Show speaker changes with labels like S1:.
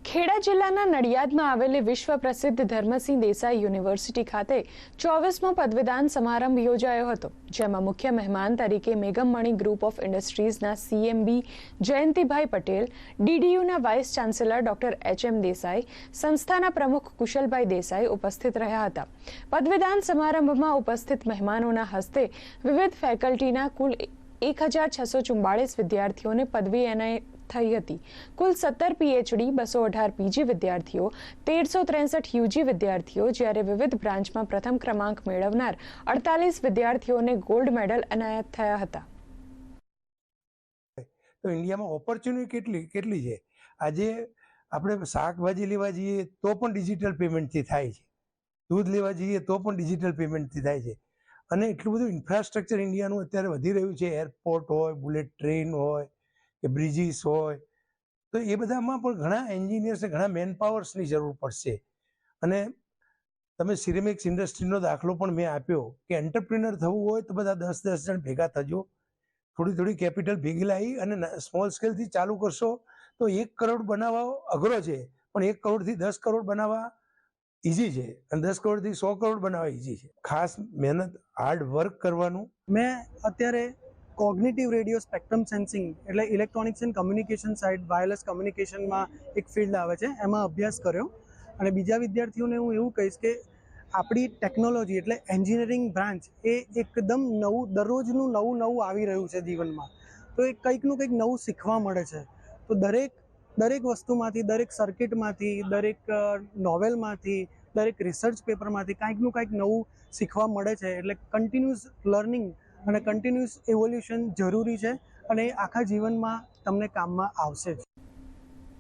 S1: ખેડા જિલ્લાના નડિયાદમાં આવેલી વિશ્વ પ્રસિદ્ધ ધર્મસિંહ દેસાઈ યુનિવર્સિટી ખાતે 24મો પદવીદાન સમારંભ યોજાયો હતો, જેમાં મુખ્ય મહેમાન તરીકે મેઘમમણી ગ્રુપ ઓફ ઇન્ડસ્ટ્રીઝના સીએમબી જયંતિભાઈ પટેલ, ડીડીયુના vice chancellor doctor H M. Desai, સંસ્થાના પ્રમુખ કુશલભાઈ દેસાઈ ઉપસ્થિત રહ્યા હતા. પદવીદાન સમારંભમાં ઉપસ્થિત મહેમાનોના હસ્તે વિવિધ ફેકલ્ટીના કુલ 1644 વિદ્યાર્થીઓને પદવી એનાયત થઈ હતી. કુલ 17 પીએચડી, 218 પીજી વિદ્યાર્થીઓ, 1363 યુજી વિદ્યાર્થીઓ, જ્યારે વિવિધ બ્રાન્ચમાં પ્રથમ ક્રમાંક મેળવનાર 48 વિદ્યાર્થીઓને ગોલ્ડ મેડલ એનાયત થયા હતા.
S2: તો ઇન્ડિયામાં ઓપોર્ચ્યુનિટી કેટલી છે. આજે આપણે શાકભાજી લેવા જઈએ તો પણ ડિજિટલ પેમેન્ટથી થાય છે, દૂધ લેવા જઈએ તો પણ ડિજિટલ પેમેન્ટથી થાય છે. અને એટલું બધું ઇન્ફ્રાસ્ટ્રક્ચર ઇન્ડિયાનું અત્યારે વધી રહ્યું છે. એરપોર્ટ હોય, બુલેટ ટ્રેન હોય કે બ્રિજીસ હોય, તો એ બધામાં પણ ઘણા એન્જિનિયર્સ, ઘણા મેનપાવર્સની જરૂર પડશે. અને તમે સિરેમિક્સ ઇન્ડસ્ટ્રીનો દાખલો પણ મેં આપ્યો કે એન્ટરપ્રિનર થવું હોય તો બધા 10-10 જણ ભેગા થજો, થોડી કેપિટલ ભેગી લાવી અને સ્મોલ સ્કેલથી ચાલુ કરશો તો 1 કરોડ બનાવવા અઘરો છે, પણ 1 કરોડથી 10 કરોડ બનાવવા ઇઝી છે, અને 10 કરોડથી 100 કરોડ બનાવવા ઇઝી છે. ખાસ મહેનત, હાર્ડ વર્ક કરવાનું.
S3: મેં અત્યારે કોગ્નિટિવ રેડિયો સ્પેક્ટ્રમ સેન્સિંગ એટલે electronics and communication side wireless કમ્યુનિકેશનમાં એક ફિલ્ડ આવે છે, એમાં અભ્યાસ કર્યો. અને બીજા વિદ્યાર્થીઓને હું એવું કહીશ કે આપણી ટેકનોલોજી એટલે એન્જિનિયરિંગ બ્રાન્ચ એ એકદમ દરરોજનું નવું આવી રહ્યું છે જીવનમાં. તો એ કંઈકનું કંઈક નવું શીખવા મળે છે. તો દરેક વસ્તુમાંથી, દરેક સર્કિટમાંથી, દરેક નોવેલમાંથી, દરેક રિસર્ચ પેપરમાંથી કંઈકનું કંઈક નવું શીખવા મળે છે. એટલે કન્ટિન્યુઅસ લર્નિંગ અને કન્ટિન્યુઅસ ઇવોલ્યુશન જરૂરી છે, અને એ આખા જીવનમાં તમને કામમાં આવશે જ.